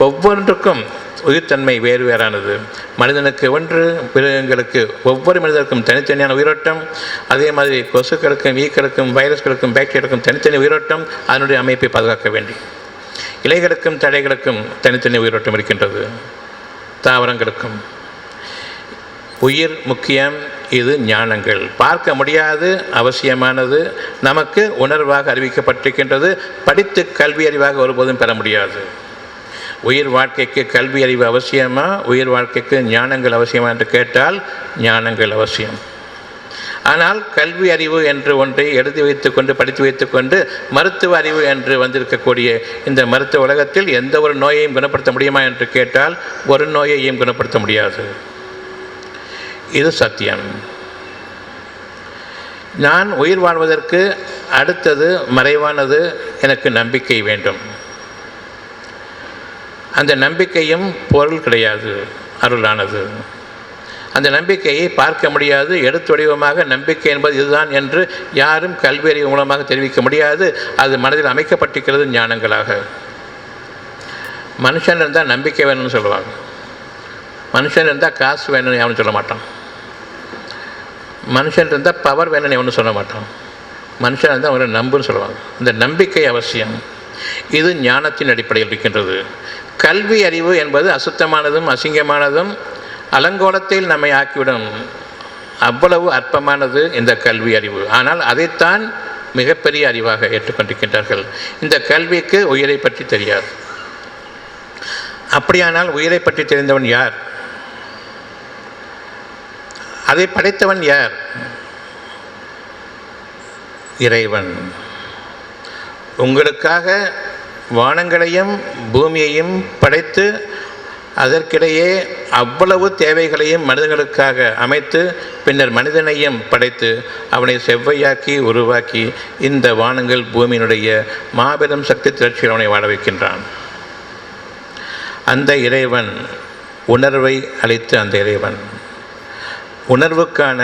ஒவ்வொன்றுக்கும் உயிர்த்தன்மை வேறு வேறானது. மனிதனுக்கு ஒன்று, மிருகங்களுக்கு ஒவ்வொரு மனிதருக்கும் தனித்தனியான உயிரோட்டம். அதே மாதிரி கொசுக்களுக்கும், ஈக்களுக்கும், வைரஸ்களுக்கும், பாக்டீரியாவுக்கும் தனித்தனி உயிரோட்டம், அதனுடைய அமைப்பை பாதுகாக்க வேண்டி. இலைகளுக்கும் தழைகளுக்கும் தனித்தனி உயிரோட்டம் இருக்கின்றது. தாவரங்களுக்கும் உயிர் முக்கியம். இது ஞானங்கள் பார்க்க முடியாது, அவசியமானது, நமக்கு உணர்வாக அறிவிக்கப்பட்டிருக்கின்றது. படித்து கல்வி அறிவாக ஒருபோதும் பெற முடியாது. உயிர் வாழ்க்கைக்கு கல்வி அறிவு அவசியமா, உயிர் வாழ்க்கைக்கு ஞானங்கள் அவசியமா என்று கேட்டால் ஞானங்கள் அவசியம். ஆனால் கல்வி அறிவு என்று ஒன்றை எழுதி வைத்துக்கொண்டு படித்து வைத்துக்கொண்டு மருத்துவ அறிவு என்று வந்திருக்கக்கூடிய இந்த மருத்துவ உலகத்தில் எந்த ஒரு நோயையும் குணப்படுத்த முடியுமா என்று கேட்டால் ஒரு நோயையும் குணப்படுத்த முடியாது. இது சத்தியம். நான் உயிர் வாழ்வதற்கு அடுத்தது மறைவானது எனக்கு நம்பிக்கை வேண்டும். அந்த நம்பிக்கையும் பொருள் கிடையாது, அருளானது. அந்த நம்பிக்கையை பார்க்க முடியாது. எடுத்து வடிவமாக நம்பிக்கை என்பது இதுதான் என்று யாரும் கல்வி அறிவு மூலமாக தெரிவிக்க முடியாது. அது மனதில் அமைக்கப்பட்டிருக்கிறது ஞானங்களாக. மனுஷன் இருந்தால் நம்பிக்கை வேணும்னு சொல்லுவாங்க. மனுஷன் இருந்தால் காசு வேணும்னு எவனும் சொல்ல மாட்டான். மனுஷன் இருந்தால் பவர் வேணும்னு எவனும் சொல்ல மாட்டான். மனுஷன் இருந்தால் அவரை நம்புன்னு சொல்லுவாங்க. இந்த நம்பிக்கை அவசியம். இது ஞானத்தின் அடிப்படையில் இருக்கின்றது. கல்வி அறிவு என்பது அசுத்தமானதும் அசிங்கமானதும் அலங்கோலத்தில் நம்மை ஆக்கிவிடும். அவ்வளவு அற்பமானது இந்த கல்வி அறிவு. ஆனால் அதைத்தான் மிகப்பெரிய அறிவாக ஏற்றுக்கொண்டிருக்கின்றார்கள். இந்த கல்விக்கு உயிரை பற்றி தெரியாது. அப்படியானால் உயிரை பற்றி தெரிந்தவன் யார்? அதை படைத்தவன் யார்? இறைவன். உங்களுக்காக வானங்களையும் பூமியையும் படைத்து அதற்கிடையே அவ்வளவு தேவைகளையும் மனிதர்களுக்காக அமைத்து பின்னர் மனிதனையும் படைத்து அவனை செவ்வையாக்கி உருவாக்கி இந்த வானங்கள் பூமியினுடைய மாபெரும் சக்தி திரட்சியில் அவனை வாழ வைக்கின்றான். அந்த இறைவன் உணர்வை அளித்து, அந்த இறைவன் உணர்வுக்கான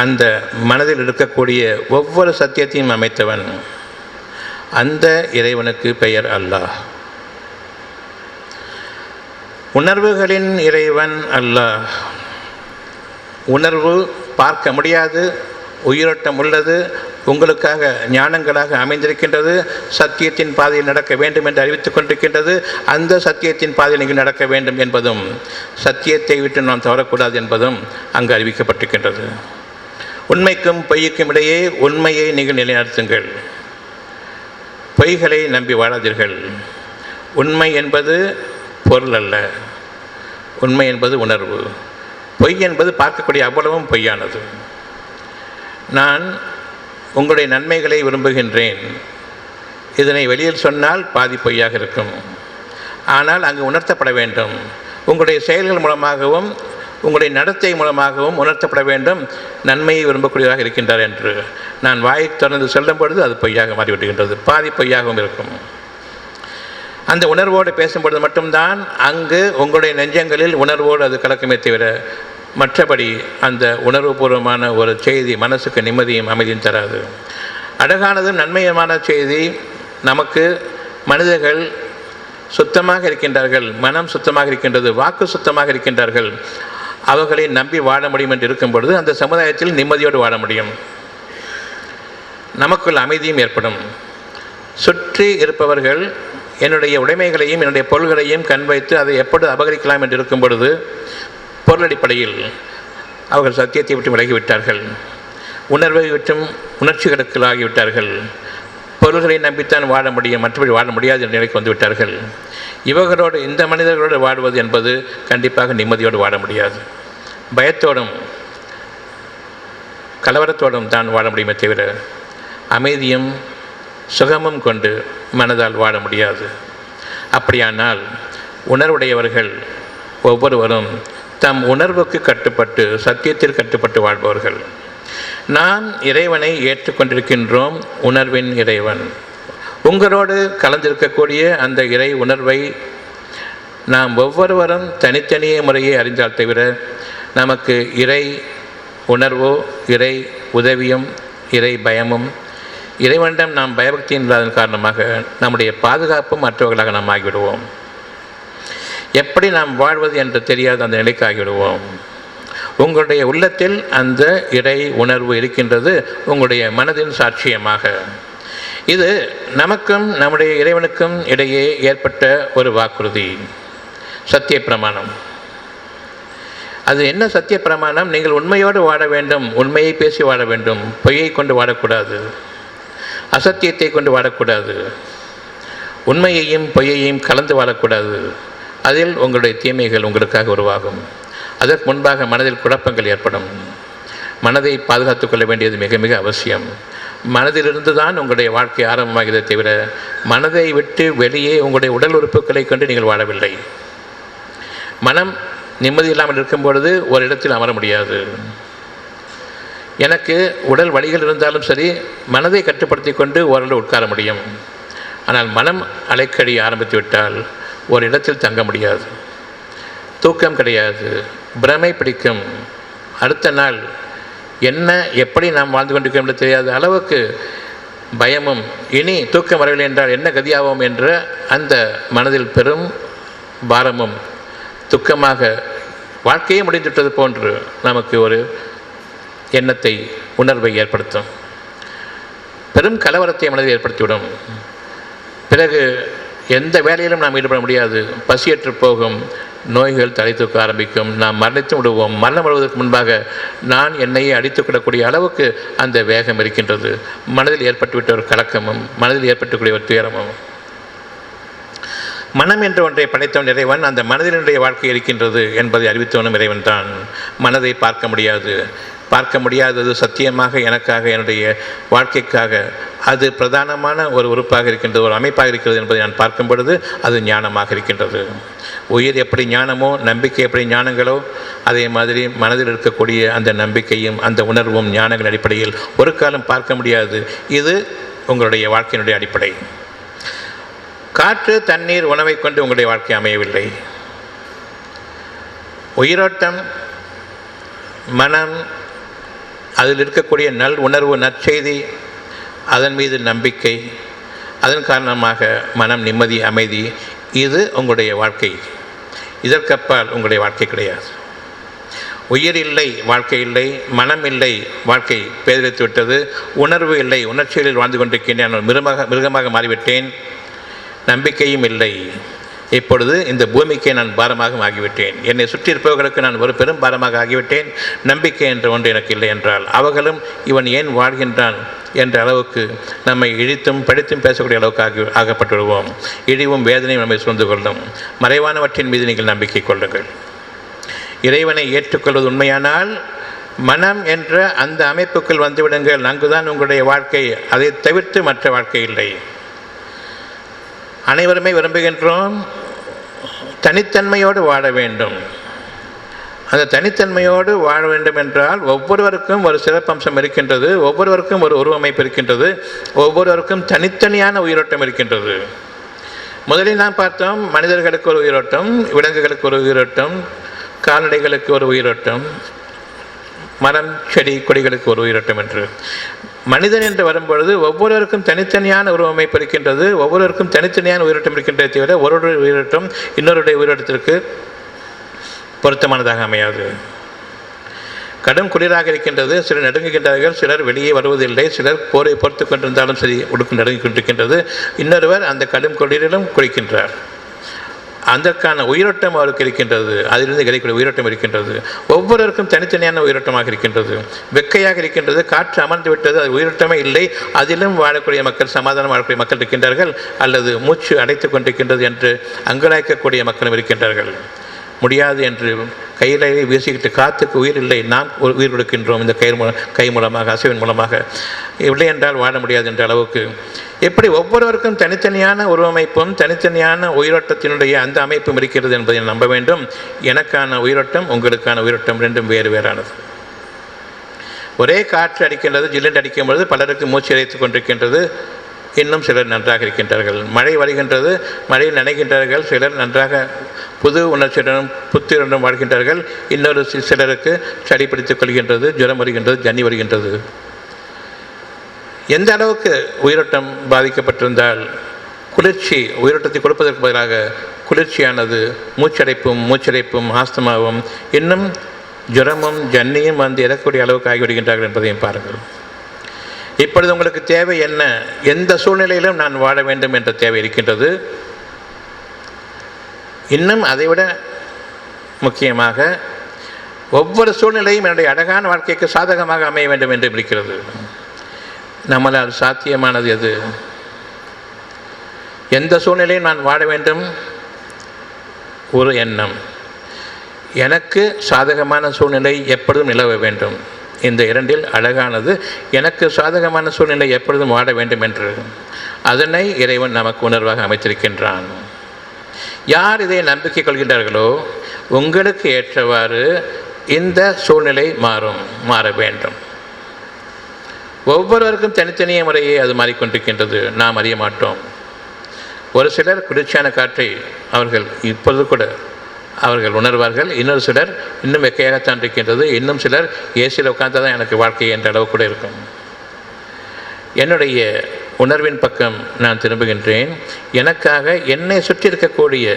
அந்த மனதில் இருக்கக்கூடிய ஒவ்வொரு சத்தியத்தையும் அமைத்தவன். அந்த இறைவனுக்கு பெயர் அல்லாஹ். உணர்வுகளின் இறைவன் அல்லாஹ். உணர்வு பார்க்க முடியாது, உயிரோட்டம் உள்ளது, உங்களுக்காக ஞானங்களாக அமைந்திருக்கின்றது. சத்தியத்தின் பாதையில் நடக்க வேண்டும் என்று அறிவித்துக் கொண்டிருக்கின்றது. அந்த சத்தியத்தின் பாதையில் நீங்கள் நடக்க வேண்டும் என்பதும், சத்தியத்தை விட்டு நாம் தவறக்கூடாது என்பதும் அங்கு அறிவிக்கப்பட்டிருக்கின்றது. உண்மைக்கும் பொய்க்கும் இடையே உண்மையை நீங்கள் நிலைநிறுத்துங்கள். பொய்களை நம்பி வாழாதீர்கள். உண்மை என்பது பொருள் அல்ல, உண்மை என்பது உணர்வு. பொய் என்பது பார்க்கக்கூடிய அவ்வளவும் பொய்யானது. நான் உங்களுடைய நன்மைகளை விரும்புகின்றேன், இதனை வெளியில் சொன்னால் பாதி பொய்யாக இருக்கும். ஆனால் அங்கு உணர்த்தப்பட வேண்டும். உங்களுடைய செயல்கள் மூலமாகவும் உங்களுடைய நடத்தை மூலமாகவும் உணர்த்தப்பட வேண்டும் நன்மையை விரும்பக்கூடியதாக இருக்கின்றார் என்று. நான் வாயை தொடர்ந்து சொல்லும் பொழுது அது பொய்யாக மாறிவிடுகின்றது, பாதி பொய்யாகவும் இருக்கும். அந்த உணர்வோடு பேசும்பொழுது மட்டும்தான் அங்கு உங்களுடைய நெஞ்சங்களில் உணர்வோடு அது கலக்கமே தவிர மற்றபடி அந்த உணர்வுபூர்வமான ஒரு செய்தி மனசுக்கு நிம்மதியும் அமைதியும் தராது. அழகானது நன்மையமான செய்தி. நமக்கு மனிதர்கள் சுத்தமாக இருக்கின்றார்கள், மனம் சுத்தமாக இருக்கின்றது, வாக்கு சுத்தமாக இருக்கின்றார்கள். அவர்களை நம்பி வாழ முடியும் என்று இருக்கும் பொழுது அந்த சமுதாயத்தில் நிம்மதியோடு வாழ முடியும். நமக்குள் அமைதியும் ஏற்படும். சுற்றி இருப்பவர்கள் என்னுடைய உடைமைகளையும் என்னுடைய பொருள்களையும் கண் வைத்து அதை எப்பொழுது அபகரிக்கலாம் என்று இருக்கும் பொழுது பொருளடிப்படையில் அவர்கள் சத்தியத்தை விட்டு விலகிவிட்டார்கள். உணர்வை விட்டும் உணர்ச்சிகளுக்கு ஆகிவிட்டார்கள். பொருள்களை நம்பித்தான் வாழ முடியும், மற்றபடி வாழ முடியாது என்ற நிலைக்கு வந்துவிட்டார்கள். இவர்களோடு, இந்த மனிதர்களோடு வாழ்வது என்பது கண்டிப்பாக நிம்மதியோடு வாழ முடியாது. பயத்தோடும் கலவரத்தோடும் தான் வாழ முடியுமே தவிர அமைதியும் சுகமும் கொண்டு மனதால் வாழ முடியாது. அப்படியானால் உணர்வுடையவர்கள் ஒவ்வொருவரும் தம் உணர்வுக்கு கட்டுப்பட்டு சத்தியத்தில் கட்டுப்பட்டு வாழ்பவர்கள். நாம் இறைவனை ஏற்றுக்கொண்டிருக்கின்றோம். உணர்வின் இறைவன் உங்களோடு கலந்திருக்கக்கூடிய அந்த இறை உணர்வை நாம் ஒவ்வொருவரும் தனித்தனியே முறையை அறிந்தால் தவிர நமக்கு இறை உணர்வோ இறை உதவியும் இறை பயமும் இறைவனிடம் நாம் பயபக்தி இல்லாததன் காரணமாக நம்முடைய பாதுகாப்பும் மற்றவர்களாக நாம் ஆகிவிடுவோம். எப்படி நாம் வாழ்வது என்று தெரியாத அந்த நிலைக்கு ஆகிவிடுவோம். உங்களுடைய உள்ளத்தில் அந்த இறை உணர்வு இருக்கின்றது, உங்களுடைய மனதின் சாட்சியமாக. இது நமக்கும் நம்முடைய இறைவனுக்கும் இடையே ஏற்பட்ட ஒரு வாக்குறுதி, சத்திய பிரமாணம். அது என்ன சத்திய பிரமாணம்? நீங்கள் உண்மையோடு வாழ வேண்டும், உண்மையை பேசி வாழ வேண்டும், பொய்யை கொண்டு வாழக்கூடாது, அசத்தியத்தை கொண்டு வாழக்கூடாது, உண்மையையும் பொய்யையும் கலந்து வாழக்கூடாது. அதில் உங்களுடைய தீமைகள் உங்களுக்காக உருவாகும். அதற்கு முன்பாக மனதில் குழப்பங்கள் ஏற்படும். மனதை பாதுகாத்து கொள்ள வேண்டியது மிக மிக அவசியம். மனதிலிருந்து தான் உங்களுடைய வாழ்க்கை ஆரம்பமாகிறதே தவிர மனதை விட்டு வெளியே உங்களுடைய உடல் உறுப்புகளை கொண்டு நீங்கள் வாழவில்லை. மனம் நிம்மதி இல்லாமல் இருக்கும் பொழுது ஒரு இடத்தில் அமர முடியாது. எனக்கு உடல் வலிகள் இருந்தாலும் சரி, மனதை கட்டுப்படுத்தி கொண்டு ஓரளவு உட்கார முடியும். ஆனால் மனம் அலைக்கடி ஆரம்பித்து விட்டால் ஒரு இடத்தில் தங்க முடியாது, தூக்கம் கிடையாது, பிரமை பிடிக்கும். அடுத்த நாள் என்ன எப்படி நாம் வாழ்ந்து கொண்டிருக்கோம் என்று தெரியாத அளவுக்கு பயமும், இனி தூக்கம் வரவில்லை என்றால் என்ன கதியாவோம் என்ற அந்த மனதில் பெரும் பாரமும் துக்கமாக வாழ்க்கையே முடிந்துவிட்டது போன்று நமக்கு ஒரு எண்ணத்தை, உணர்வை ஏற்படுத்தும். பெரும் கலவரத்தை மனதில் ஏற்படுத்திவிடும். பிறகு எந்த வேலையிலும் நாம் ஈடுபட முடியாது, பசியற்று போகும், நோய்கள் தலை தூக்க ஆரம்பிக்கும், நாம் மரணித்து விடுவோம். மரணம் வருவதற்கு முன்பாக நான் என்னையே அடித்துக்கொள்ளக்கூடிய அளவுக்கு அந்த வேகம் இருக்கின்றது. மனதில் ஏற்பட்டுவிட்ட ஒரு கலக்கமும், மனதில் ஏற்பட்டுக்கூடிய ஒரு துயரமும். மனம் என்ற ஒன்றை படைத்தவன் இறைவன், அந்த மனதினுடைய வாழ்க்கை இருக்கின்றது என்பதை அறிவித்தவனும் இறைவன் தான். மனதை பார்க்க முடியாது, பார்க்க முடியாதது சத்தியமாக எனக்காக, என்னுடைய வாழ்க்கைக்காக அது பிரதானமான ஒரு உறுப்பாக இருக்கின்றது, ஒரு அமைப்பாக இருக்கிறது என்பதை நான் பார்க்கும் பொழுது அது ஞானமாக இருக்கின்றது. உயிர் எப்படி ஞானமோ, நம்பிக்கை எப்படி ஞானங்களோ, அதே மாதிரி மனதில் இருக்கக்கூடிய அந்த நம்பிக்கையும் அந்த உணர்வும் ஞானங்கள் அடிப்படையில் ஒரு காலம் பார்க்க முடியாது. இது உங்களுடைய வாழ்க்கையினுடைய அடிப்படை. காற்று, தண்ணீர், உணவை கொண்டு உங்களுடைய வாழ்க்கை அமையவில்லை. உயிரோட்டம், மனம், அதில் இருக்கக்கூடிய நல் உணர்வு, நற்செய்தி, அதன் மீது நம்பிக்கை, அதன் காரணமாக மனம் நிம்மதி, அமைதி, இது உங்களுடைய வாழ்க்கை. இதற்கப்பால் உங்களுடைய வாழ்க்கை கிடையாது. உயிர் இல்லை, வாழ்க்கை இல்லை. மனம் இல்லை, வாழ்க்கை பேதலித்து விட்டது. உணர்வு இல்லை, உணர்ச்சிகளில் வாழ்ந்து கொண்டிருக்கின்றேன், நான் மிருகமாக மாறிவிட்டேன். நம்பிக்கையும் இல்லை. இப்பொழுது இந்த பூமிக்கே நான் பாரமாக ஆகிவிட்டேன். என்னை சுற்றி இருப்பவர்களுக்கு நான் ஒரு பெரும் பாரமாக ஆகிவிட்டேன். நம்பிக்கை என்ற ஒன்று எனக்கு இல்லை என்றால் அவர்களும் இவன் ஏன் வாழ்கின்றான் என்ற அளவுக்கு நம்மை இழித்தும் படித்தும் பேசக்கூடிய அளவுக்கு ஆகப்பட்டு விடுவோம். இழிவும் வேதனையும் நம்மை சூழ்ந்து கொள்ளும். மறைவானவற்றின் மீது நீங்கள் நம்பிக்கை கொள்ளுங்கள். இறைவனை ஏற்றுக்கொள்வது உண்மையானால் மனம் என்ற அந்த அமைப்புக்குள் வந்துவிடுங்கள். அங்குதான் உங்களுடைய வாழ்க்கை. அதை தவிர்த்து மற்ற வாழ்க்கை இல்லை. அனைவருமே விரும்புகின்றோம் தனித்தன்மையோடு வாழ வேண்டும். அந்த தனித்தன்மையோடு வாழ வேண்டும் என்றால் ஒவ்வொருவருக்கும் ஒரு சிறப்பம்சம் இருக்கின்றது, ஒவ்வொருவருக்கும் ஒரு உருவமைப்பு இருக்கின்றது, ஒவ்வொருவருக்கும் தனித்தனியான உயிரோட்டம் இருக்கின்றது. முதலில் நாம் பார்த்தோம், மனிதர்களுக்கு ஒரு உயிரோட்டம், விலங்குகளுக்கு ஒரு உயிரோட்டம், கால்நடைகளுக்கு ஒரு உயிரோட்டம், மரம், செடி, கொடிகளுக்கு ஒரு உயிரோட்டம் என்று. மனிதன் என்று வரும்பொழுது ஒவ்வொருவருக்கும் தனித்தனியான உருவமைப்பு இருக்கின்றது, ஒவ்வொருவருக்கும் தனித்தனியான உயிரோட்டம் இருக்கின்றதை தவிர ஒரு உயிரோட்டம் இன்னொருடைய உயிரோட்டத்திற்கு பொருத்தமானதாக அமையாது. கடும் குளிராக இருக்கின்றது, சிலர் நடுங்குகின்றார்கள், சிலர் வெளியே வருவதில்லை, சிலர் போரை பொறுத்து கொண்டிருந்தாலும் சரி உடுக்கு நடுங்கிக் கொண்டிருக்கின்றது. இன்னொருவர் அந்த கடும் குளிரிலும் குளிக்கின்றார். அதற்கான உயிரோட்டம் அவருக்கு இருக்கின்றது, அதிலிருந்து கிடைக்கக்கூடிய உயிரோட்டம் இருக்கின்றது. ஒவ்வொருவருக்கும் தனித்தனியான உயிரோட்டமாக இருக்கின்றது. வெக்கையாக இருக்கின்றது, காற்று அமர்ந்து விட்டது, அது உயிரோட்டமே இல்லை. அதிலும் வாழக்கூடிய மக்கள், சமாதானம் வாழக்கூடிய மக்கள் இருக்கின்றார்கள், அல்லது மூச்சு அடைத்து கொண்டிருக்கின்றது என்று அங்கலாய்க்கக்கூடிய மக்களும் இருக்கின்றார்கள். முடியாது என்று கையிலேயே வீசிக்கிட்டு காற்றுக்கு உயிர் இல்லை, நாம் உயிர் கொடுக்கின்றோம் இந்த கை மூலமாக, அசைவின் மூலமாக. இல்லை என்றால் வாழ முடியாது என்ற அளவுக்கு எப்படி ஒவ்வொருவருக்கும் தனித்தனியான உருவமைப்பும் தனித்தனியான உயிரோட்டத்தினுடைய அந்த அமைப்பும் இருக்கிறது என்பதை நம்ப வேண்டும். எனக்கான உயிரோட்டம், உங்களுக்கான உயிரோட்டம் ரெண்டும் வேறு வேறானது. ஒரே காற்று அடிக்கின்றது, ஜில்லென்று அடிக்கும் பொழுது பலருக்கு மூச்சு இறைத்து கொண்டிருக்கின்றது, இன்னும் சிலர் நன்றாக இருக்கின்றார்கள். மழை வருகின்றது, மழையில் நனைகின்றார்கள், சிலர் நன்றாக புது உணர்ச்சியுடனும் புத்துடனும் வாழ்கின்றார்கள். இன்னொரு சிலருக்கு சளி பிடித்துக் கொள்கின்றது, ஜுரம் வருகின்றது, ஜன்னி வருகின்றது. எந்த அளவுக்கு உயிரோட்டம் பாதிக்கப்பட்டிருந்தால் குளிர்ச்சி உயிரோட்டத்தை கொடுப்பதற்கு பதிலாக குளிர்ச்சியானது மூச்சடைப்பும் ஆஸ்துமாவும் இன்னும் ஜுரமும் ஜன்னியும் வந்து இறக்கக்கூடிய அளவுக்கு ஆகிவிடுகின்றார்கள் என்பதையும் பாருங்கள். இப்பொழுது உங்களுக்கு தேவை என்ன? எந்த சூழ்நிலையிலும் நான் வாழ வேண்டும் என்ற தேவை இருக்கின்றது. இன்னும் அதைவிட முக்கியமாக ஒவ்வொரு சூழ்நிலையும் என்னுடைய அழகான வாழ்க்கைக்கு சாதகமாக அமைய வேண்டும் என்று இருக்கிறது. நம்மளால் சாத்தியமானது எது? எந்த சூழ்நிலையும் நான் வாழ வேண்டும் ஒரு எண்ணம், எனக்கு சாதகமான சூழ்நிலை எப்பொழுதும் நிலவ வேண்டும். இந்த இரண்டில் அழகானது எனக்கு சாதகமான சூழ்நிலை எப்பொழுதும் வாழ வேண்டும் என்று. அதனை இறைவன் நமக்கு உணர்வாக அமைத்திருக்கின்றான். யார் இதை நம்பிக்கை கொள்கின்றார்களோ உங்களுக்கு ஏற்றவாறு இந்த சூழ்நிலை மாற வேண்டும். ஒவ்வொருவருக்கும் தனித்தனிய முறையே அது மாறிக்கொண்டிருக்கின்றது, நாம் அறிய மாட்டோம். ஒரு சிலர் குளிர்ச்சியான காற்றை அவர்கள் இப்பொழுது கூட அவர்கள் உணர்வார்கள். இன்னொரு சிலர் இன்னும் வெக்கையாகத்தான் இருக்கின்றது. இன்னும் சிலர் ஏசியில் உட்கார்ந்து தான் எனக்கு வாழ்க்கை என்ற அளவு கூட இருக்கும். என்னுடைய உணர்வின் பக்கம் நான் திரும்புகின்றேன். எனக்காக என்னை சுற்றி இருக்கக்கூடிய,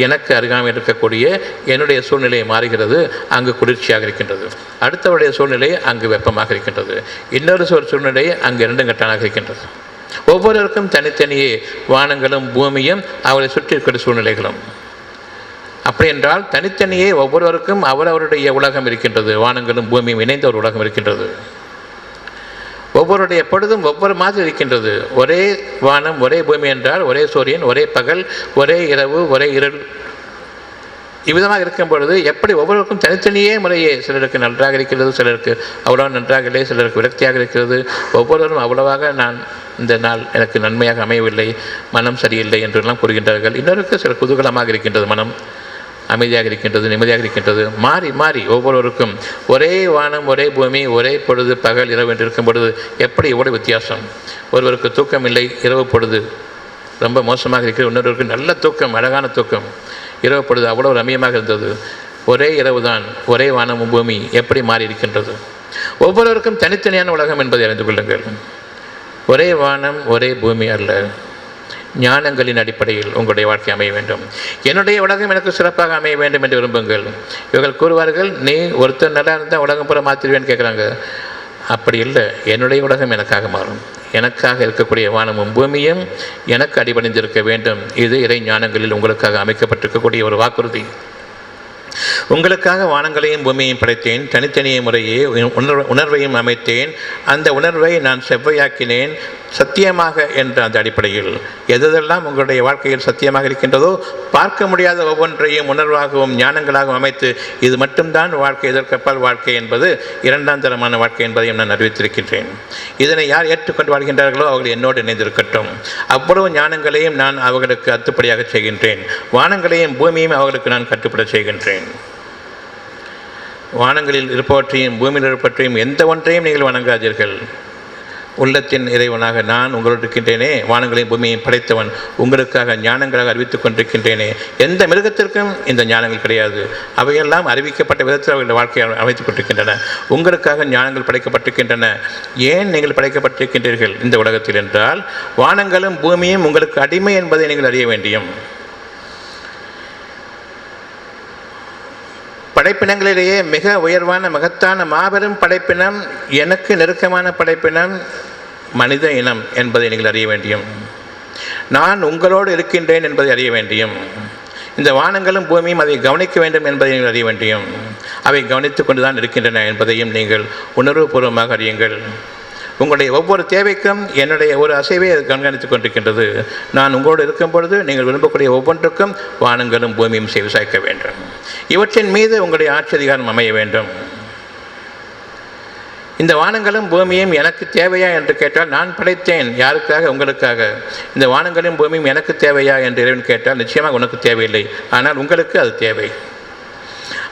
எனக்கு அருகாமல் இருக்கக்கூடிய என்னுடைய சூழ்நிலை மாறுகிறது. அங்கு குளிர்ச்சியாக இருக்கின்றது. அடுத்தவருடைய சூழ்நிலை அங்கு வெப்பமாக இருக்கின்றது. இன்னொரு சூழ்நிலை அங்கு இரண்டும் கட்டானாக இருக்கின்றது. ஒவ்வொருவருக்கும் தனித்தனியே வானங்களும் பூமியும் அவரை சுற்றி இருக்கிற சூழ்நிலைகளும். அப்படி என்றால் தனித்தனியே ஒவ்வொருவருக்கும் அவரவருடைய உலகம் இருக்கின்றது. வானங்களும் பூமியும் இணைந்த ஒரு உலகம் இருக்கின்றது. ஒவ்வொருடைய பொழுதும் ஒவ்வொரு மாதிரி இருக்கின்றது. ஒரே வானம் ஒரே பூமி என்றால் ஒரே சூரியன், ஒரே பகல், ஒரே இரவு, ஒரே இருள், இவ்விதமாக இருக்கும் பொழுது எப்படி ஒவ்வொருவருக்கும் தனித்தனியே முறையே, சிலருக்கு நன்றாக இருக்கிறது, சிலருக்கு அவ்வளோ நன்றாக இல்லை, சிலருக்கு விரக்தியாக இருக்கிறது. ஒவ்வொருவரும் அவ்வளவாக இந்த நாள் எனக்கு நன்மையாக அமையவில்லை, மனம் சரியில்லை என்றெல்லாம் கூறுகின்றார்கள். இன்னொருக்கு சில குதூகலமாக இருக்கின்றது, மனம் அமைதியாக இருக்கின்றது, நிம்மதியாக இருக்கின்றது. மாறி மாறி ஒவ்வொருவருக்கும் ஒரே வானம் ஒரே பூமி, ஒரே பொழுது பகல் இரவு என்று இருக்கும் பொழுது எப்படி எவ்வளவு வித்தியாசம். ஒருவருக்கு தூக்கம் இல்லை, இரவு பொழுது ரொம்ப மோசமாக இருக்கிறது. இன்னொருவருக்கு நல்ல தூக்கம், அழகான தூக்கம். இரவு பொழுது அவ்வளோ ரம்மியமாக இருந்தது. ஒரே இரவு தான், ஒரே வானமும் பூமி எப்படி மாறி இருக்கின்றது. ஒவ்வொருவருக்கும் தனித்தனியான உலகம் என்பதை அறிந்து கொள்ளுங்கள். ஒரே வானம் ஒரே பூமி அல்ல. ஞானங்களின் அடிப்படையில் உங்களுடைய வாழ்க்கை அமைய வேண்டும். என்னுடைய உலகம் எனக்கு சிறப்பாக அமைய வேண்டும் என்று விரும்புங்கள். இவர்கள் கூறுவார்கள், நீ ஒருத்தர் நல்லா இருந்தால் உலகம் பூரா மாற்றிடுவேன்னு கேட்குறாங்க. அப்படி இல்லை, என்னுடைய உலகம் எனக்காக மாறும். எனக்காக இருக்கக்கூடிய வானமும் பூமியும் எனக்கு அடிபணிந்திருக்க வேண்டும். இது இறை ஞானங்களில் உங்களுக்காக அமைக்கப்பட்டிருக்கக்கூடிய ஒரு வாக்குறுதி. உங்களுக்காக வானங்களையும் பூமியையும் படைத்தேன், தனித்தனிய முறையே உணர்வையும் அமைத்தேன். அந்த உணர்வை நான் செவ்வையாக்கினேன் சத்தியமாக என்ற அந்த அடிப்படையில். எதெல்லாம் உங்களுடைய வாழ்க்கையில் சத்தியமாக இருக்கின்றதோ பார்க்க முடியாத ஒவ்வொன்றையும் உணர்வாகவும் ஞானங்களாகவும் அமைத்து, இது மட்டும்தான் வாழ்க்கை, எதற்கப்பால் வாழ்க்கை என்பது இரண்டாம் தரமான வாழ்க்கை என்பதையும் நான் அறிவித்திருக்கின்றேன். இதனை யார் ஏற்றுக்கொண்டு வாழ்கின்றார்களோ அவர்கள் என்னோடு இணைந்திருக்கட்டும். அவ்வளவு ஞானங்களையும் நான் அவர்களுக்கு அத்துப்படியாக செய்கின்றேன். வானங்களையும் பூமியையும் அவர்களுக்கு நான் கட்டுப்பட செய்கின்றேன். வானங்களில் இருப்பவற்றையும் பூமியில் இருப்பவற்றையும் எந்த ஒன்றையும் நீங்கள் வணங்காதீர்கள். உள்ளத்தின் இறைவனாக நான் உங்களோடு இருக்கின்றேனே, வானங்களையும் பூமியையும் படைத்தவன் உங்களுக்காக ஞானங்களாக அறிவித்துக் கொண்டிருக்கின்றேனே. எந்த மிருகத்திற்கும் இந்த ஞானங்கள் கிடையாது. அவையெல்லாம் அறிவிக்கப்பட்ட விதத்தில் அவர்கள் வாழ்க்கையை அமைத்துக் கொண்டிருக்கின்றன. உங்களுக்காக ஞானங்கள் படைக்கப்பட்டிருக்கின்றன. ஏன் நீங்கள் படைக்கப்பட்டிருக்கின்றீர்கள் இந்த உலகத்தில் என்றால், வானங்களும் பூமியும் உங்களுக்கு அடிமை என்பதை நீங்கள் அறிய வேண்டியும். படைப்பினங்களிலேயே மிக உயர்வான மகத்தான மாபெரும் படைப்பினம், எனக்கு நெருக்கமான படைப்பினம் மனித இனம் என்பதை நீங்கள் அறிய வேண்டியும். நான் உங்களோடு இருக்கின்றேன் என்பதை அறிய வேண்டியும். இந்த வானங்களும் பூமியும் அதை கவனிக்க வேண்டும் என்பதை நீங்கள் அறிய வேண்டியும். அவை கவனித்து கொண்டு தான் இருக்கின்றன என்பதையும் நீங்கள் உணர்வுபூர்வமாக அறியுங்கள். உங்களுடைய ஒவ்வொரு தேவைக்கும் என்னுடைய ஒரு அசைவை கண்காணித்துக் கொண்டிருக்கின்றது. நான் உங்களோடு இருக்கும் பொழுது நீங்கள் விரும்பக்கூடிய ஒவ்வொன்றுக்கும் வானங்களும் பூமியும் செவி சாய்க்க வேண்டும். இவற்றின் மீது உங்களுடைய ஆட்சி அதிகாரம் அமைய வேண்டும். இந்த வானங்களும் பூமியும் எனக்கு தேவையா என்று கேட்டால், நான் படைத்தேன் யாருக்காக? உங்களுக்காக. இந்த வானங்களும் பூமியும் எனக்கு தேவையா என்று இறைவன் கேட்டால், நிச்சயமாக உனக்கு தேவையில்லை, ஆனால் உங்களுக்கு அது தேவை.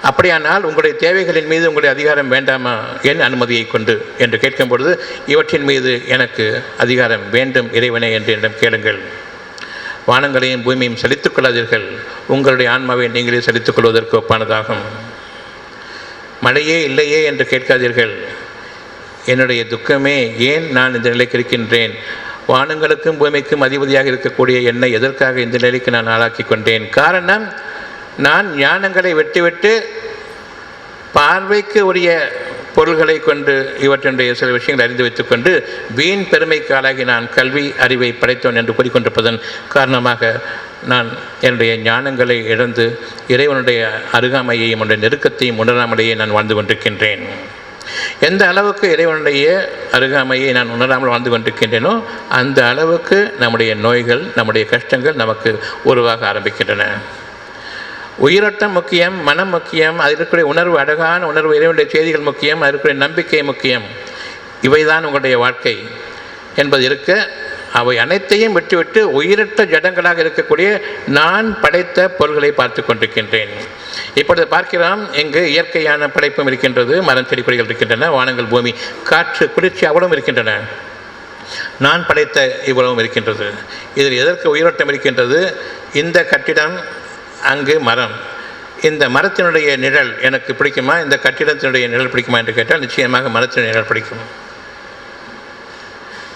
அப்படியானால் உங்களுடைய தேவைகளின் மீது உங்களுடைய அதிகாரம் வேண்டாமா என் அனுமதியை கொண்டு என்று கேட்கும் பொழுது, இவற்றின் மீது எனக்கு அதிகாரம் வேண்டும் இறைவனே என்று என்னிடம் கேளுங்கள். வானங்களையும் பூமியையும் செலுத்திக் கொள்ளாதீர்கள். உங்களுடைய ஆன்மாவை நீங்களே செலுத்திக் கொள்வதற்கு ஒப்பானதாகும். மழையே இல்லையே என்று கேட்காதீர்கள். என்னுடைய துக்கமே, ஏன் நான் இந்த நிலைக்கு இருக்கின்றேன்? வானங்களுக்கும் பூமிக்கும் அதிபதியாக இருக்கக்கூடிய என்னை எதற்காக இந்த நிலைக்கு நான் ஆளாக்கி கொண்டேன்? காரணம், நான் ஞானங்களை விட்டுவிட்டு பார்வைக்கு உரிய பொருள்களை கொண்டு இவற்றினுடைய சில விஷயங்களை அறிந்து வைத்துக்கொண்டு வீண் பெருமைக்கு ஆளாகி நான் கல்வி அறிவை படைத்தோன் என்று கூறிக்கொண்டிருப்பதன் காரணமாக நான் என்னுடைய ஞானங்களை இழந்து இறைவனுடைய அருகாமையையும் என்னுடைய நெருக்கத்தையும் உணராமலேயே நான் வாழ்ந்து கொண்டிருக்கின்றேன். எந்த அளவுக்கு இறைவனுடைய அருகாமையை நான் உணராமல் வாழ்ந்து கொண்டிருக்கின்றேனோ அந்த அளவுக்கு நம்முடைய நோய்கள், நம்முடைய கஷ்டங்கள் நமக்கு உருவாக ஆரம்பிக்கின்றன. உயிரோட்டம் முக்கியம், மனம் முக்கியம், அதில் இருக்கக்கூடிய உணர்வு, அழகான உணர்வு, இறைவனுடைய செய்திகள் முக்கியம், அதில் இருக்கக்கூடிய நம்பிக்கை முக்கியம். இவைதான் உங்களுடைய வாழ்க்கை என்பது இருக்க, அவை அனைத்தையும் விட்டுவிட்டு உயிரற்ற ஜடங்களாக இருக்கக்கூடிய நான் படைத்த பொருள்களை பார்த்து கொண்டிருக்கின்றேன். இப்பொழுது பார்க்கிறோம், இங்கு இயற்கையான படைப்பும் இருக்கின்றது, மரம் செடி கொடிகள் இருக்கின்றன, வானங்கள் பூமி காற்று குளிர்ச்சி அவ்வளவும் இருக்கின்றன. நான் படைத்த இவ்வளவும் இருக்கின்றது. இதில் எதற்கு உயிரோட்டம் இருக்கின்றது? இந்த கட்டிடம், அங்கு மரம், இந்த மரத்தினுடைய நிழல் எனக்கு பிடிக்குமா, இந்த கட்டிடத்தினுடைய நிழல் பிடிக்குமா என்று கேட்டால் நிச்சயமாக மரத்தினுடைய நிழல் பிடிக்கும்.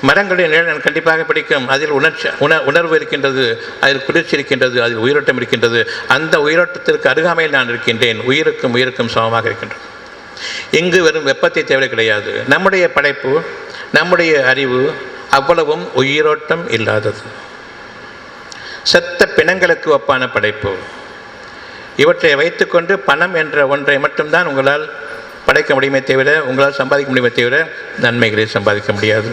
மரங்களுடைய நிழல் எனக்கு கண்டிப்பாக பிடிக்கும். அதில் உணர்வு இருக்கின்றது, அதில் குளிர்ச்சி இருக்கின்றது, அதில் உயிரோட்டம் இருக்கின்றது. அந்த உயிரோட்டத்திற்கு அருகாமையில் நான் இருக்கின்றேன். உயிருக்கும் சமமாக இருக்கின்றது. இங்கு வெறும் வெப்பத்தை தேவை கிடையாது. நம்முடைய படைப்பு, நம்முடைய அறிவு அவ்வளவும் உயிரோட்டம் இல்லாதது, செத்த பிணங்களுக்கு ஒப்பான படைப்பு. இவற்றை வைத்துக்கொண்டு பணம் என்ற ஒன்றை மட்டும்தான் உங்களால் படைக்க முடியுமே தவிர, உங்களால் சம்பாதிக்க முடியுமே தவிர நன்மைகளை சம்பாதிக்க முடியாது.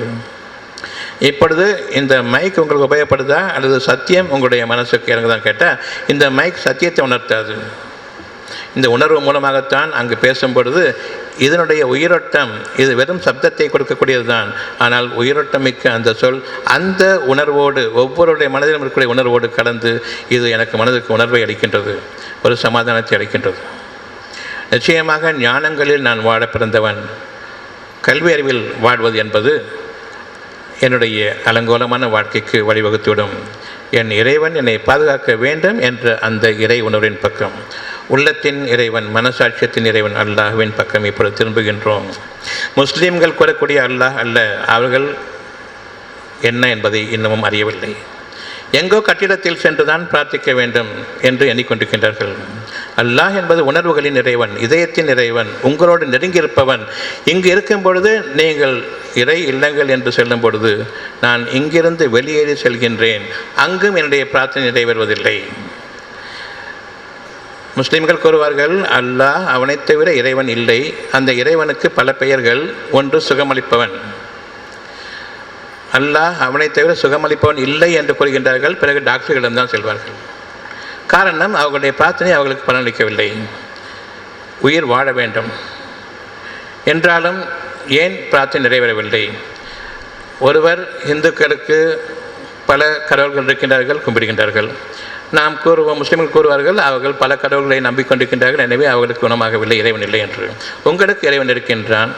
இப்பொழுது இந்த மைக் உங்களுக்கு உபயோகப்படுதா அல்லது சத்தியம் உங்களுடைய மனசுக்கு இறங்குதான் கேட்டால், இந்த மைக் சத்தியத்தை உணர்த்தாது. இந்த உணர்வு மூலமாகத்தான் அங்கு பேசும்பொழுது இதனுடைய உயிரோட்டம், இது வெறும் சப்தத்தை கொடுக்கக்கூடியது தான். ஆனால் உயிரோட்டம் மிக்க அந்த சொல் அந்த உணர்வோடு, ஒவ்வொருடைய மனதிலும் இருக்கக்கூடிய உணர்வோடு கலந்து இது எனக்கு மனதுக்கு உணர்வை அளிக்கின்றது, ஒரு சமாதானத்தை அளிக்கின்றது. நிச்சயமாக ஞானங்களில் நான் வாழ பிறந்தவன். கல்வி அறிவில் வாழ்வது என்பது என்னுடைய அலங்கோலமான வாழ்க்கைக்கு வழிவகுத்துவிடும். என் இறைவன் என்னை பாதுகாக்க வேண்டும் என்ற அந்த இறை உணர்வின் பக்கம், உள்ளத்தின் இறைவன், மனசாட்சியத்தின் இறைவன் அல்லாஹ்வின் பக்கம் இப்பொழுது திரும்புகின்றோம். முஸ்லீம்கள் கூறக்கூடிய அல்லாஹ் அல்ல, அவர்கள் என்ன என்பதை இன்னமும் அறியவில்லை. எங்கோ கட்டிடத்தில் சென்றுதான் பிரார்த்திக்க வேண்டும் என்று எண்ணிக்கொண்டிருக்கின்றார்கள். அல்லாஹ் என்பது உணர்வுகளின் இறைவன், இதயத்தின் இறைவன், உங்களோடு நெருங்கியிருப்பவன். இங்கு இருக்கும் பொழுது நீங்கள் இறை இல்லங்கள் என்று செல்லும் பொழுது நான் இங்கிருந்து வெளியேறி செல்கின்றேன், அங்கும் என்னுடைய பிரார்த்தனை நிறைவேறுவதில்லை. முஸ்லீம்கள் கூறுவார்கள், அல்லாஹ் அவனை தவிர இறைவன் இல்லை. அந்த இறைவனுக்கு பல பெயர்கள். ஒன்று சுகமளிப்பவன். அல்லாஹ் அவனை தவிர சுகமளிப்பவன் இல்லை என்று கூறுகின்றார்கள். பிறகு டாக்டர்களிடம்தான் செல்வார்கள். காரணம், அவர்களுடைய பிரார்த்தனை அவர்களுக்கு பலனளிக்கவில்லை. உயிர் வாழ வேண்டும் என்றாலும் ஏன் பிரார்த்தனை நிறைவேறவில்லை? ஒருவர் இந்துக்களுக்கு பல கடவுள்கள் இருக்கின்றார்கள், கும்பிடுகின்றார்கள். நாம் கூறுவோம், முஸ்லீம்கள் கூறுவார்கள், அவர்கள் பல கடவுள்களை நம்பிக்கொண்டிருக்கின்றார்கள், எனவே அவர்களுக்கு குணமாகவில்லை, இறைவன் இல்லை என்று. உங்களுக்கு இறைவன் இருக்கின்றான்,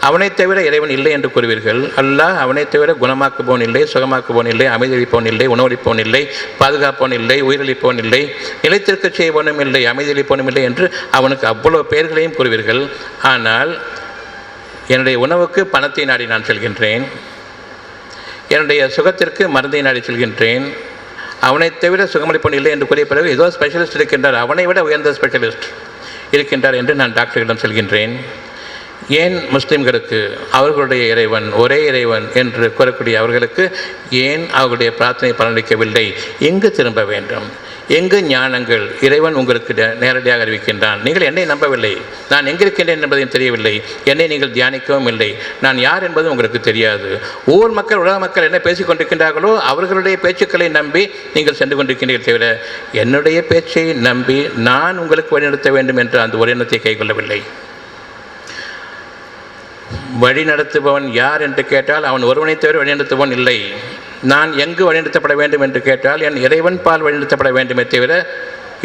அவனை தவிர இறைவன் இல்லை என்று கூறுவீர்கள். அல்லாஹ் அவனை தவிர குணமாக்குபவன் இல்லை, சுகமாக்குபவன் இல்லை, அமைதியளிப்பவன் இல்லை, உணவளிப்பவன் இல்லை, பாதுகாப்பவன் இல்லை, உயிரளிப்பவன் இல்லை, நிலைத்திருக்க செய்வனும் இல்லை, அமைதியளிப்பவனும் இல்லை என்று அவனுக்கு அவ்வளவு பெயர்களையும் கூறுவீர்கள். ஆனால் என்னுடைய உணவுக்கு பணத்தை நாடி நான் செல்கின்றேன், என்னுடைய சுகத்திற்கு மருந்தை நாடி செல்கின்றேன். அவனை தவிர சுகமளிப்பவன் இல்லை என்று கூறிய பிறகு ஏதோ ஸ்பெஷலிஸ்ட் இருக்கின்றார், அவனை விட உயர்ந்த ஸ்பெஷலிஸ்ட் இருக்கின்றார் என்று நான் டாக்டர்களிடம் செல்கின்றேன். ஏன் முஸ்லீம்களுக்கு அவர்களுடைய இறைவன் ஒரே இறைவன் என்று கூறக்கூடிய அவர்களுக்கு ஏன் அவர்களுடைய பிரார்த்தனை பலனளிக்கவில்லை? எங்கு திரும்ப வேண்டும்? எங்கு ஞானங்கள்? இறைவன் உங்களுக்கு நேரடியாக அறிவிக்கின்றான். நீங்கள் என்னை நம்பவில்லை, நான் எங்கிருக்கின்றேன் என்பதையும் தெரியவில்லை, என்னை நீங்கள் தியானிக்கவும் இல்லை, நான் யார் என்பதும் உங்களுக்கு தெரியாது. ஊர் மக்கள், உலக மக்கள் என்ன பேசிக் கொண்டிருக்கின்றார்களோ அவர்களுடைய பேச்சுக்களை நம்பி நீங்கள் சென்று கொண்டிருக்கின்றீர்கள் தவிர என்னுடைய பேச்சை நம்பி நான் உங்களுக்கு வழிநடத்த வேண்டும் என்ற அந்த ஒரு எண்ணத்தை கைக்கொள்ளவில்லை. வழிநடத்துபவன் யார் என்று கேட்டால் அவன் ஒருவனை தவிர வழிநடத்துபவன் இல்லை. நான் எங்கு வழிநடத்தப்பட வேண்டும் என்று கேட்டால் என் இறைவன் பால் வழிநடத்தப்பட வேண்டுமே தவிர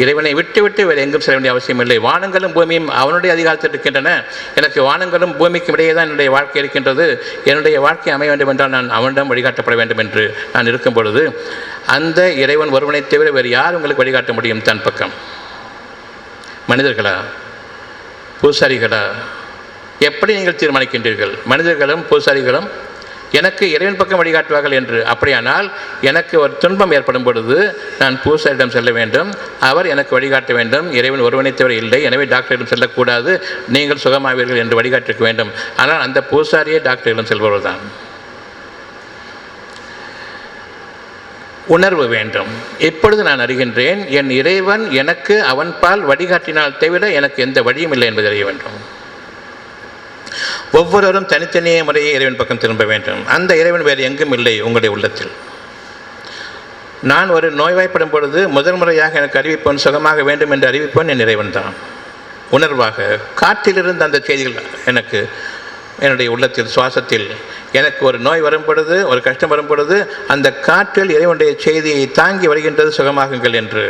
இறைவனை விட்டு வேறு எங்கும் செல்ல வேண்டிய அவசியம் இல்லை. வானங்களும் பூமியும் அவனுடைய அதிகாரத்தில் இருக்கின்றன. எனக்கு வானங்களும் பூமிக்கும் இடையே தான் என்னுடைய வாழ்க்கை இருக்கின்றது. என்னுடைய வாழ்க்கை அமைய வேண்டும் என்றால் நான் அவனிடம் வழிகாட்டப்பட வேண்டும் என்று நான் இருக்கும் பொழுது அந்த இறைவன் ஒருவனை தவிர வேறு யார் உங்களுக்கு வழிகாட்ட முடியும்? தன் பக்கம் மனிதர்களா, பூசாரிகளா? எப்படி நீங்கள் தீர்மானிக்கின்றீர்கள்? மனிதர்களும் பூசாரிகளும் எனக்கு இறைவன் பக்கம் வழிகாட்டுவார்கள் என்று. அப்படியானால் எனக்கு ஒரு துன்பம் ஏற்படும் பொழுது நான் பூசாரிடம் செல்ல வேண்டும், அவர் எனக்கு வழிகாட்ட வேண்டும். இறைவன் ஒருவனை தவிர இல்லை, எனவே டாக்டரிடம் செல்லக்கூடாது, நீங்கள் சுகமாவீர்கள் என்று வழிகாட்டிருக்க வேண்டும். ஆனால் அந்த பூசாரியே டாக்டரிடம் செல்பவர் தான். உணர்வு வேண்டும். இப்பொழுது நான் அறிகின்றேன், என் இறைவன் எனக்கு அவன் பால் வழிகாட்டினால் தவிர எனக்கு எந்த வழியும் இல்லை என்பதை அறிய வேண்டும். ஒவ்வொருவரும் தனித்தனியே முறையே இறைவன் பக்கம் திரும்ப வேண்டும். அந்த இறைவன் வேறு எங்கும் இல்லை, உங்களுடைய உள்ளத்தில். நான் ஒரு நோய்வாய்ப்படும் பொழுது முதல் முறையாக எனக்கு அறிவிப்பவன் சுகமாக வேண்டும் என்று அறிவிப்பவன் என் இறைவன் தான். உணர்வாக காற்றிலிருந்து அந்த செய்திகள் எனக்கு என்னுடைய உள்ளத்தில், சுவாசத்தில் எனக்கு ஒரு நோய் வரும் பொழுது, ஒரு கஷ்டம் வரும் பொழுது அந்த காற்றில் இறைவனுடைய செய்தியை தாங்கி வருகின்றது, சுகமாகுங்கள் என்று.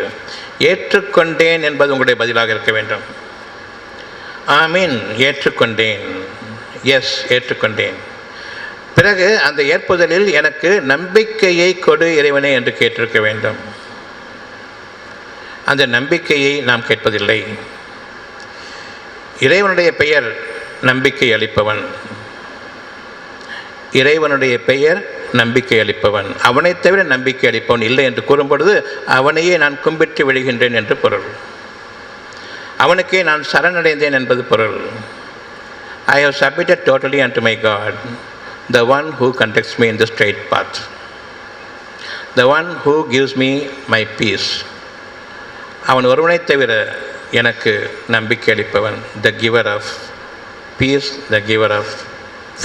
ஏற்றுக்கொண்டேன் என்பது உங்களுடைய பதிலாக இருக்க வேண்டும். ஆமீன், ஏற்றுக்கொண்டேன், எஸ் ஏற்றுக்கொண்டேன். பிறகு அந்த ஏற்புதலில் எனக்கு நம்பிக்கையை கொடு இறைவனே என்று கேட்டிருக்க வேண்டும். அந்த நம்பிக்கையை நாம் கேட்பதில்லை. இறைவனுடைய பெயர் நம்பிக்கை அளிப்பவன். இறைவனுடைய பெயர் நம்பிக்கை அளிப்பவன். அவனை தவிர நம்பிக்கை அளிப்பவன் இல்லை என்று கூறும் பொழுது அவனையே நான் கும்பிட்டு விழுகின்றேன் என்று பொருள். அவனுக்கே நான் சரணடைந்தேன் என்பது பொருள். I have submitted totally unto my God, the one who conducts me in the straight path, the one who gives me my peace. அவன் ஒருவனை தவிர எனக்கு நம்பிக்கை அளிப்பவன். The giver of peace, the giver of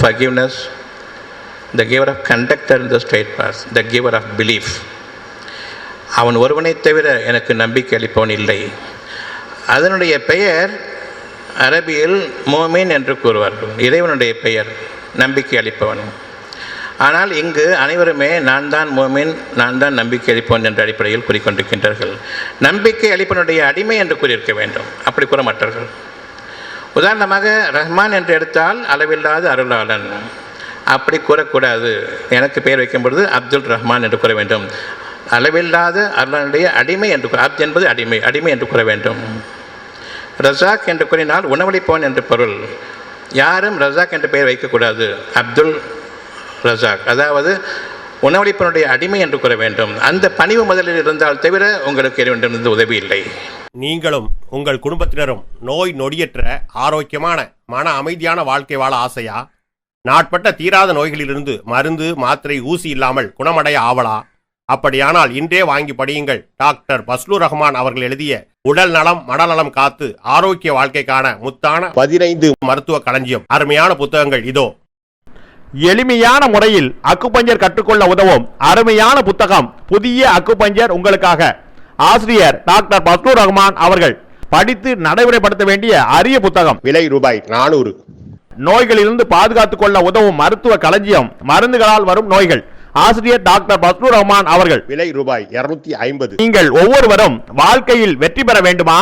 forgiveness, the giver of conductor in the straight path, the giver of belief. அவன் ஒருவனை தவிர எனக்கு நம்பிக்கை அளிப்பவன் இல்லை. அதனுடைய பெயர் அரபியில் மோமின் என்று கூறுவார்கள். இறைவனுடைய பெயர் நம்பிக்கை அளிப்பவன். ஆனால் இங்கு அனைவருமே நான் தான் மோமின், நான் தான் நம்பிக்கை அளிப்பவன் என்ற அடிப்படையில் கூறிக்கொண்டிருக்கின்றார்கள். நம்பிக்கை அளிப்பவனுடைய அடிமை என்று கூறியிருக்க வேண்டும், அப்படி கூற மாட்டார்கள். உதாரணமாக ரஹ்மான் என்று எடுத்தால் அளவில்லாத அருளாளன், அப்படி கூறக்கூடாது. எனக்கு பெயர் வைக்கும் பொழுது அப்துல் ரஹ்மான் என்று கூற வேண்டும். அளவில்லாத அருளானுடைய அடிமை என்று, அப்து என்பது அடிமை, அடிமை என்று கூற வேண்டும். ரஸாக் என்று கூறினால் உணவளிப்பவன் என்று பொருள். யாரும் ரஸாக் என்று பெயர் வைக்கக்கூடாது. அப்துல் ரஸாக், அதாவது உணவளிப்பவனுடைய அடிமை என்று கூற வேண்டும். அந்த பணிவு முதலில் இருந்தால் தவிர உங்களுக்கு இறைவனிடமிருந்து உதவி இல்லை. நீங்களும் உங்கள் குடும்பத்தினரும் நோய் நொடியற்ற ஆரோக்கியமான மன அமைதியான வாழ்க்கை வாழ ஆசையா? நாட்பட்ட தீராத நோய்களிலிருந்து மருந்து மாத்திரை ஊசி இல்லாமல் குணமடைய ஆவலா? அப்படியானால் இன்றே வாங்கி படியுங்கள் டாக்டர் பஸ்லூர் ரஹ்மான் அவர்கள் எழுதிய உடல் நலம் மனநலம் காத்து ஆரோக்கிய வாழ்க்கைக்கான முத்தான 15 மருத்துவ களஞ்சியம். அருமையான புத்தகங்கள் இதோ. எளிமையான முறையில் அக்குபஞ்சர் கற்றுக்கொள்ள உதவும் அருமையான புத்தகம் புதிய அக்குபஞ்சர் உங்களுக்காக. ஆசிரியர் டாக்டர் பஸ்லூர் ரஹ்மான் அவர்கள் படித்து நடைமுறைப்படுத்த வேண்டிய அரிய புத்தகம். விலை ரூபாய் 400. நோய்களிலிருந்து பாதுகாத்துக் கொள்ள உதவும் மருத்துவ களஞ்சியம், மருந்துகளால் வரும் நோய்கள். ஆசிரியர் டாக்டர் பஸ்லூர் ரஹ்மான் அவர்கள். விலை ரூபாய் 250. நீங்கள் ஒவ்வொருவரும் வாழ்க்கையில் வெற்றி பெற வேண்டுமா?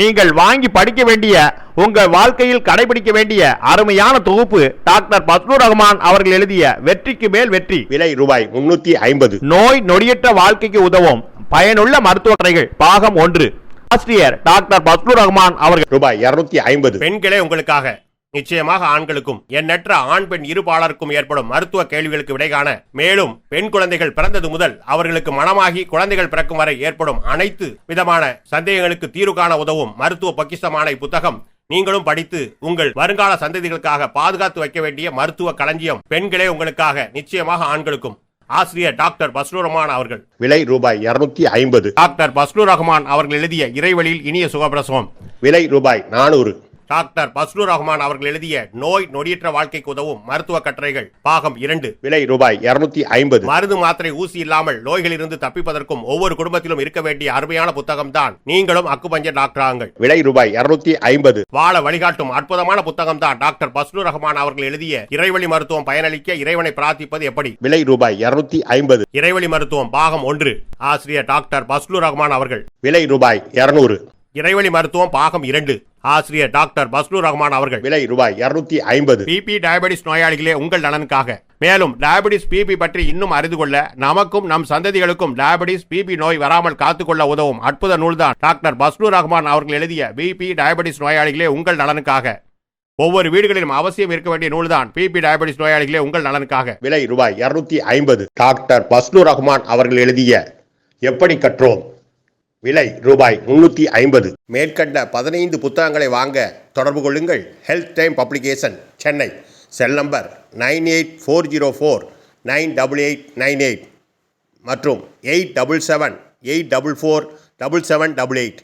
நீங்கள் வாங்கி படிக்க வேண்டிய, உங்கள் வாழ்க்கையில் கடைபிடிக்க வேண்டிய அருமையான தொகுப்பு டாக்டர் பஸ்லூர் ரஹ்மான் அவர்கள் எழுதிய வெற்றிக்கு மேல் வெற்றி. விலை ரூபாய் 350. நோய் நொடியற்ற வாழ்க்கைக்கு உதவும் பயனுள்ள மருத்துவ கடைகள் பாகம் 1. ஆசிரியர் டாக்டர் பஸ்லூர் ரஹ்மான் அவர்கள். ரூபாய் 250. பெண்களே உங்களுக்காக. நிச்சயமாக ஆண்களுக்கும் எண்ணற்ற ஆண் பெண் இருபாலருக்கும் ஏற்படும் மருத்துவ கேள்விகளுக்கு விடை காண, மேலும் பெண் குழந்தைகள் பிறந்தது முதல் அவர்களுக்கு மனமாகி குழந்தைகள் பிறக்கும் வரை ஏற்படும் அனைத்து விதமான சந்தேகங்களுக்கு தீர்வு காண உதவும் மருத்துவ பொக்கிஷமான இப்புத்தகம் நீங்களும் படித்து உங்கள் வருங்கால சந்ததிகளுக்காக பாதுகாத்து வைக்க வேண்டிய மருத்துவ களஞ்சியம். பெண்களே உங்களுக்காக, நிச்சயமாக ஆண்களுக்கும். ஆசிரியர் டாக்டர் பஸ்லூர் ரஹ்மான் அவர்கள். விலை ரூபாய் 250. டாக்டர் பஸ்லூர் ரஹ்மான் அவர்கள் எழுதிய இறைவழியில் இனிய சுகப்பிரசவம். விலை ரூபாய் 400. டாக்டர் பஸ்லூர் ரஹ்மான் அவர்கள் எழுதிய நோய் நொடியற்ற வாழ்க்கைக்கு உதவும் மருத்துவ கட்டுரைகள் பாகம் 2. விலை ரூபாய் 250. மருந்து மாத்திரை ஊசி இல்லாமல் நோய்களிலிருந்து தப்பிப்பதற்கும் ஒவ்வொரு குடும்பத்திலும் இருக்க வேண்டிய அருமையான புத்தகம் தான் நீங்களும் அக்குபஞ்சர் டாக்டராங்கள். விலை ரூபாய் 250. வாழ வழிகாட்டும் அற்புதமான புத்தகம் தான் டாக்டர் பஸ்லூர் ரஹ்மான் அவர்கள் எழுதிய இறைவழி மருத்துவம் பயனளிக்க இறைவனை பிரார்த்திப்பது எப்படி. விலை ரூபாய் 250. இறைவழி மருத்துவம் பாகம் 1. ஆசிரியர் டாக்டர் பஸ்லூர் ரஹ்மான் அவர்கள். விலை ரூபாய் 200. இறைவழி மருத்துவம் பாகம் 2. ஆசிரியர் டாக்டர் பஸ்லூர் ரஹ்மான் அவர்கள். விலை ரூபாய் 250. பிபி டயபெட்டிஸ் நோயாளிகளே உங்கள் நலனுக்காக. மேலும் டயபெட்டிஸ் பிபி பற்றி இன்னும் அறிந்து கொள்ள, நமக்கும் நம் சந்ததிகளுக்கும் டயபெட்டிஸ் பிபி நோய் வராமல் காத்துக்கொள்ள உதவும் அற்புத நூல்தான் டாக்டர் பஸ்லூர் ரஹ்மான் அவர்கள் எழுதிய பிபி டயபெட்டிஸ் நோயாளிகளே உங்கள் நலனுக்காக. ஒவ்வொரு வீடுகளிலும் அவசியம் இருக்க வேண்டிய நூல்தான் பிபி டயபெட்டிஸ் நோயாளிகளே உங்கள் நலனுக்காக. விலை ரூபாய் 250. டாக்டர் பஸ்லூர் ரஹ்மான் அவர்கள் எழுதிய எப்படி கற்றோம், விலை ரூபாய் 350. மேற்கண்ட 15 புத்தகங்களை வாங்க தொடர்பு கொள்ளுங்கள். Health time publication, Chennai. Cell number 9840498898 மற்றும் 87784477788.